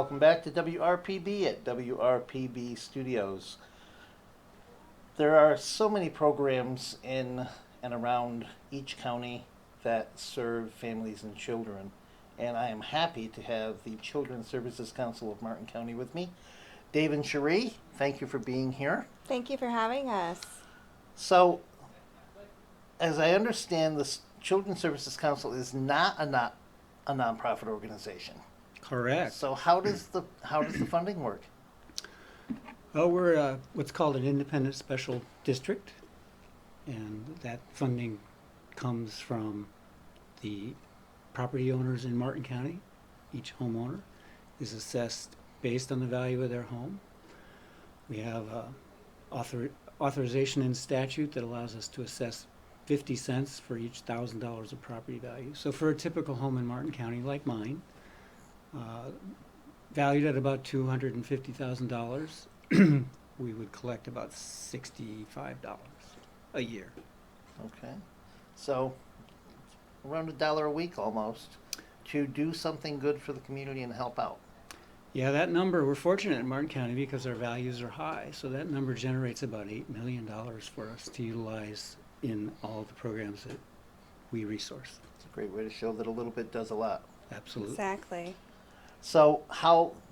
Welcome back to WRPB at WRPB Studios. There are so many programs in and around each county that serve families and children, and I am happy to have the Children's Services Council of Martin County with me. Dave and Cherie, thank you for being here. Thank you for having us. So, as I understand, the Children's Services Council is not a nonprofit organization. Correct. So how does the funding work? Well, we're what's called an independent special district, and that funding comes from the property owners in Martin County. Each homeowner is assessed based on the value of their home. We have authorization in statute that allows us to assess 50 cents for each $1,000 of property value. So for a typical home in Martin County like mine, valued at about $250,000, we would collect about $65 a year. Okay. So around $1 a week almost to do something good for the community and help out. Yeah, that number, we're fortunate in Martin County because our values are high. So that number generates about $8 million for us to utilize in all the programs that we resource. It's a great way to show that a little bit does a lot. Absolutely. Exactly. So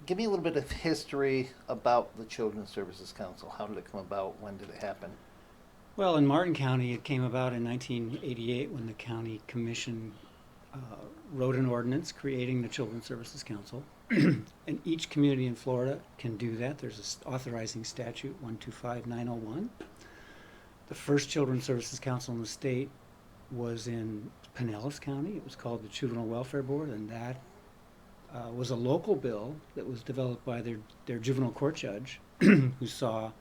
give me a little bit of history about the Children's Services Council. How did it come about? When did it happen? Well, in Martin County, it came about in 1988 when the county commission wrote an ordinance creating the Children's Services Council. And each community in Florida can do that. There's an authorizing statute, 125901. The first Children's Services Council in the state was in Pinellas County. It was called the Juvenile Welfare Board, and that was a local bill that was developed by their juvenile court judge who saw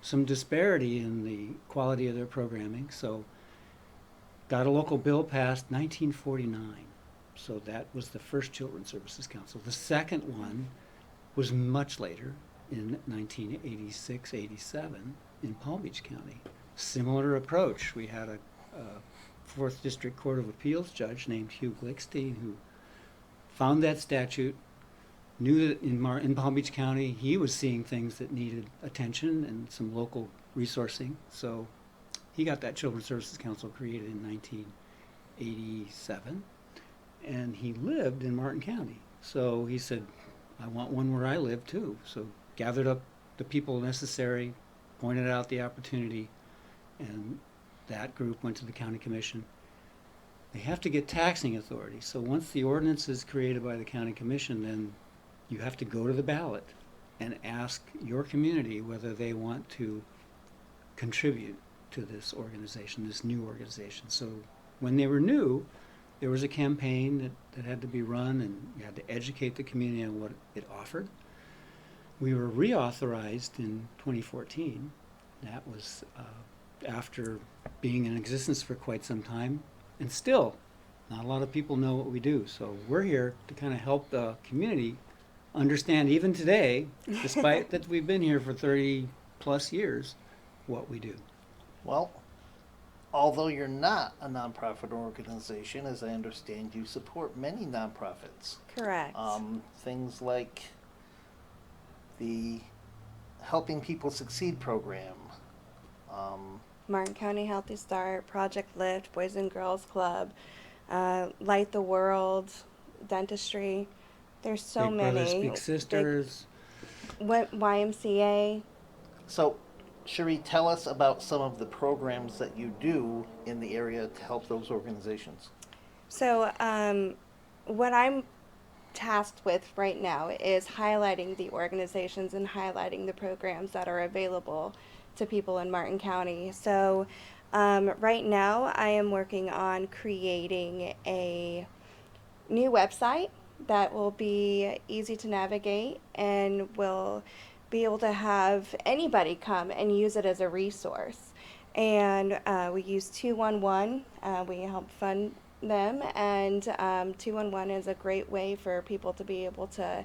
some disparity in the quality of their programming. So got a local bill passed 1949. So that was the first Children's Services Council. The second one was much later in 1986-87 in Palm Beach County. Similar approach. We had a 4th District Court of Appeals judge named Hugh Glickstein who found that statute, knew that in Palm Beach County he was seeing things that needed attention and some local resourcing. So he got that Children's Services Council created in 1987, and he lived in Martin County. So he said, I want one where I live too. So gathered up the people necessary, pointed out the opportunity, and that group went to the county commission. They have to get taxing authority. So once the ordinance is created by the county commission, then you have to go to the ballot and ask your community whether they want to contribute to this organization, this new organization. So when they were new, there was a campaign that had to be run, and you had to educate the community on what it offered. We were reauthorized in 2014. That was after being in existence for quite some time. And still, not a lot of people know what we do. So we're here to kind of help the community understand, even today, despite that we've been here for 30 plus years, what we do. Well, although you're not a nonprofit organization, as I understand, you support many nonprofits. Correct. Things like the Helping People Succeed program. Martin County Healthy Start, Project Lift, Boys and Girls Club, Light the World, Dentistry. There's so Big many. Brothers, Big Sisters. YMCA. So, Cherie, tell us about some of the programs that you do in the area to help those organizations. So what I'm tasked with right now is highlighting the organizations and highlighting the programs that are available to people in Martin County. So right now I am working on creating a new website that will be easy to navigate and will be able to have anybody come and use it as a resource. And we use 211. We help fund them, and 211 is a great way for people to be able to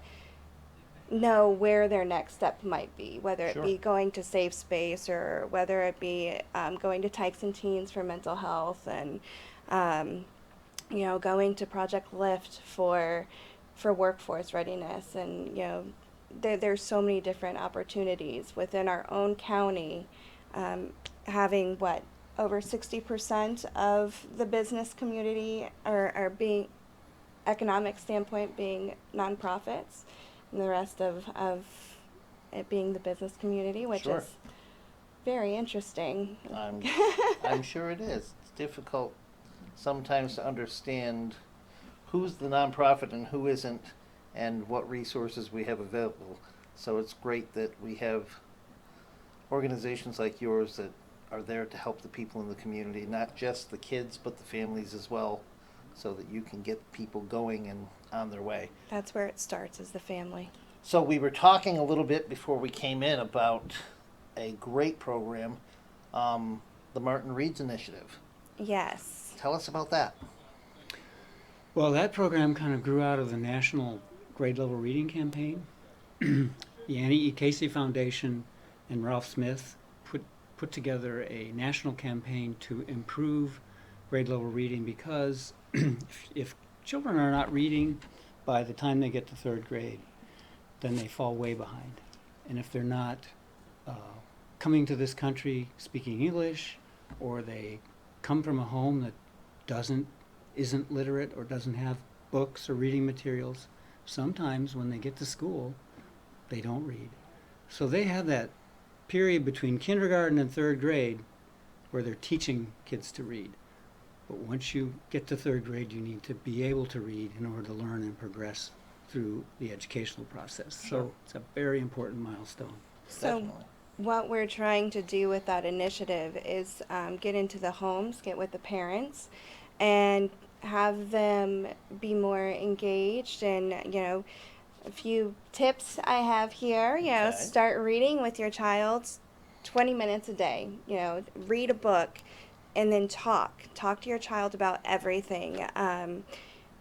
know where their next step might be, whether it Sure. be going to Safe Space or whether it be going to Tykes and Teens for mental health, and going to Project Lift for for workforce readiness, and there's so many different opportunities within our own county. Having over 60% of the business community are being economic standpoint being nonprofits, and the rest of it being the business community, which Sure. is very interesting. I'm sure it is. It's difficult sometimes to understand who's the nonprofit and who isn't, and what resources we have available. So it's great that we have organizations like yours that are there to help the people in the community, not just the kids, but the families as well, so that you can get people going and on their way. That's where it starts, is the family. So we were talking a little bit before we came in about a great program, the Martin Reads Initiative. Yes. Tell us about that. Well, that program kind of grew out of the National Grade Level Reading Campaign. The Annie E. Casey Foundation and Ralph Smith put together a national campaign to improve grade level reading, because if children are not reading by the time they get to third grade, then they fall way behind. And if they're not coming to this country speaking English, or they come from a home that isn't literate or doesn't have books or reading materials, sometimes when they get to school, they don't read. So they have that period between kindergarten and third grade where they're teaching kids to read. But once you get to third grade, you need to be able to read in order to learn and progress through the educational process. Sure. So it's a very important milestone. So Definitely. what we're trying to do with that initiative is get into the homes, get with the parents, and have them be more engaged. And a few tips I have here. Okay. Start reading with your child 20 minutes a day. Read a book, and then talk to your child about everything.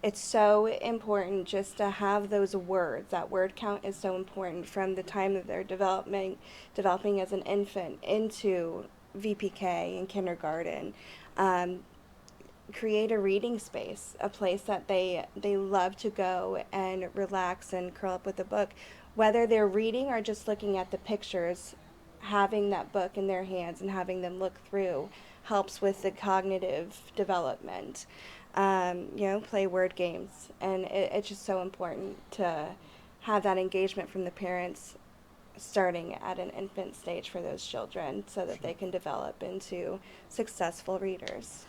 It's so important just to have those words. That word count is so important from the time that they're developing as an infant into VPK and kindergarten. Create a reading space, a place that they love to go and relax and curl up with a book. Whether they're reading or just looking at the pictures, having that book in their hands and having them look through helps with the cognitive development. Play word games. And it's just so important to have that engagement from the parents starting at an infant stage for those children, so that they can develop into successful readers.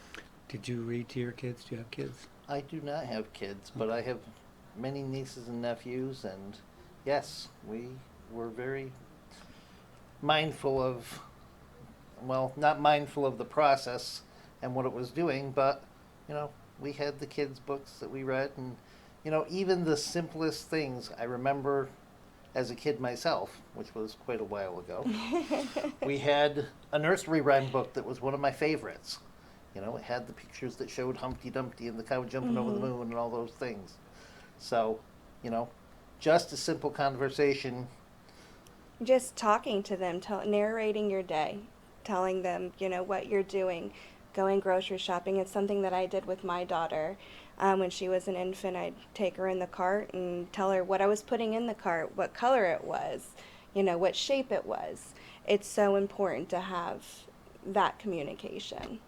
Did you read to your kids? Do you have kids? I do not have kids, but I have many nieces and nephews, and yes, we were very mindful of, well, not mindful of the process and what it was doing, but, we had the kids' books that we read, and, even the simplest things. I remember as a kid myself, which was quite a while ago, we had a nursery rhyme book that was one of my favorites. It had the pictures that showed Humpty Dumpty and the cow jumping over the moon and all those things. So, just a simple conversation. Just talking to them, narrating your day, telling them, what you're doing, going grocery shopping. It's something that I did with my daughter. When she was an infant, I'd take her in the cart and tell her what I was putting in the cart, what color it was, what shape it was. It's so important to have that communication.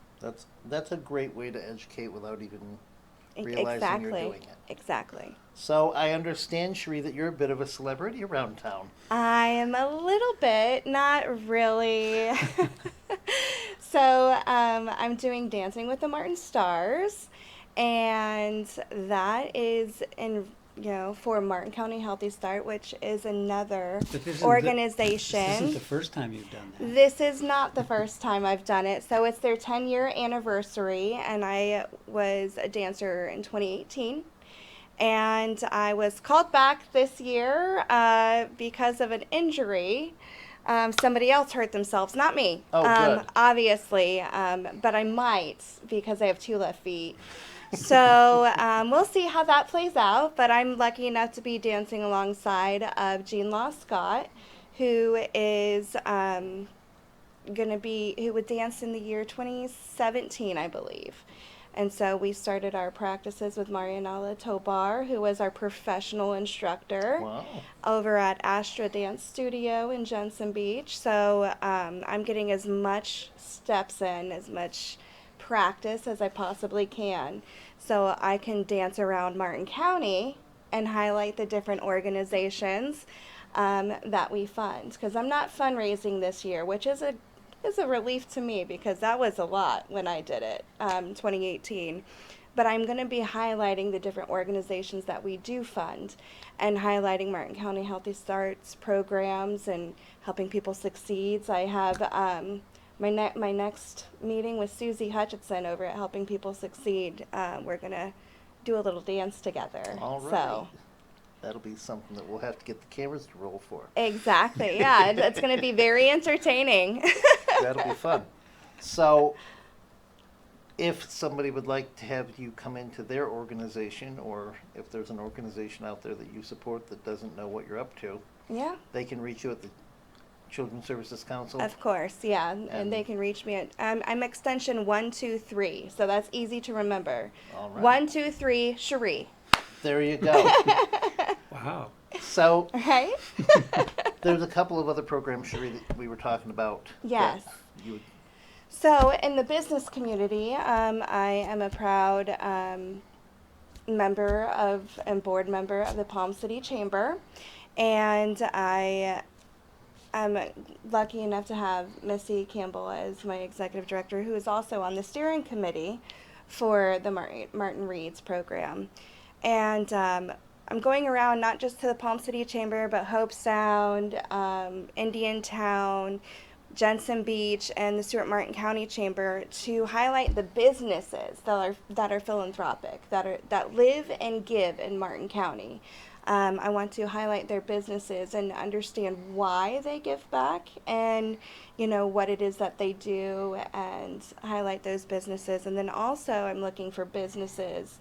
That's a great way to educate without even realizing you're doing it. Exactly. So I understand, Sheree, that you're a bit of a celebrity around town. I am a little bit, not really. So I'm doing Dancing with the Martin Stars, and that is for Martin County Healthy Start, which is another organization. This isn't the first time you've done that. This is not the first time I've done it. So it's their 10-year anniversary, and I was a dancer in 2018. And I was called back this year because of an injury. Somebody else hurt themselves, not me. Oh, good. Obviously, but I might, because I have 2 left feet. So we'll see how that plays out. But I'm lucky enough to be dancing alongside of Jean Law Scott, who is who would dance in the year 2017, I believe. And so we started our practices with Marianela Tobar, who was our professional instructor Wow. over at Astra Dance Studio in Jensen Beach. So I'm getting as much steps in, as much practice as I possibly can, so I can dance around Martin County and highlight the different organizations that we fund. Because I'm not fundraising this year, which is a relief to me because that was a lot when I did it, 2018. But I'm going to be highlighting the different organizations that we do fund and highlighting Martin County Healthy Starts programs and helping people succeed. So I have my next meeting with Susie Hutchinson over at Helping People Succeed. We're going to do a little dance together. All right. So. That'll be something that we'll have to get the cameras to roll for. Exactly, yeah. It's going to be very entertaining. That'll be fun. So, if somebody would like to have you come into their organization, or if there's an organization out there that you support that doesn't know what you're up to, Yeah. they can reach you at the Children's Services Council. Of course, yeah. And they can reach me at, I'm extension 123, so that's easy to remember. All right. 123, Cherie. There you go. Wow. So, Right? there's a couple of other programs, Cherie, that we were talking about. Yes. that You would, So, in the business community, I am a proud member of and board member of the Palm City Chamber, and I am lucky enough to have Missy Campbell as my executive director, who is also on the steering committee for the Martin Reed's program. And I'm going around not just to the Palm City Chamber, but Hope Sound, Indiantown, Jensen Beach, and the Stewart Martin County Chamber to highlight the businesses that are philanthropic, that live and give in Martin County. I want to highlight their businesses and understand why they give back, and what it is that they do, and highlight those businesses. And then also I'm looking for businesses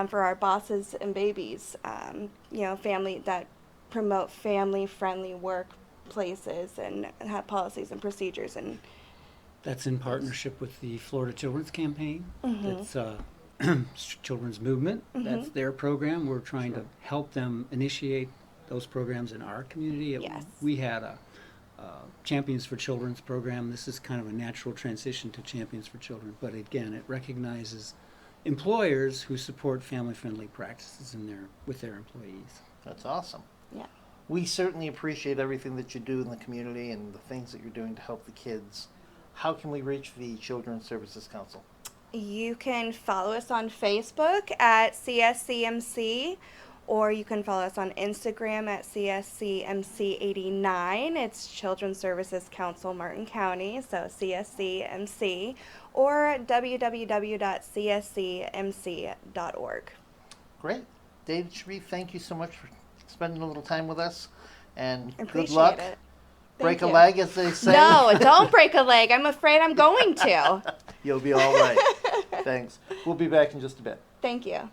for our bosses and babies, family that promote family-friendly workplaces and have policies and procedures. And That's in partnership with the Florida Children's Campaign. Mhm. That's Children's Movement. Mhm. That's their program. We're trying to help them initiate those programs in our community. Yes. We had a Champions for Children's program. This is kind of a natural transition to Champions for Children. But again, it recognizes employers who support family-friendly practices with their employees. that's awesome. yeah. We certainly appreciate everything that you do in the community and the things that you're doing to help the kids. How can we reach the Children's Services Council? You can follow us on Facebook at CSCMC, or you can follow us on Instagram at CSCMC89. It's Children's Services Council Martin County, so CSCMC, or www.cscmc.org. Great. David, Cherie, thank you so much for spending a little time with us, and Appreciate good luck. it. Break Thank a you. leg, as they say. No, don't break a leg. I'm afraid I'm going to. You'll be all right. Thanks. We'll be back in just a bit. Thank you.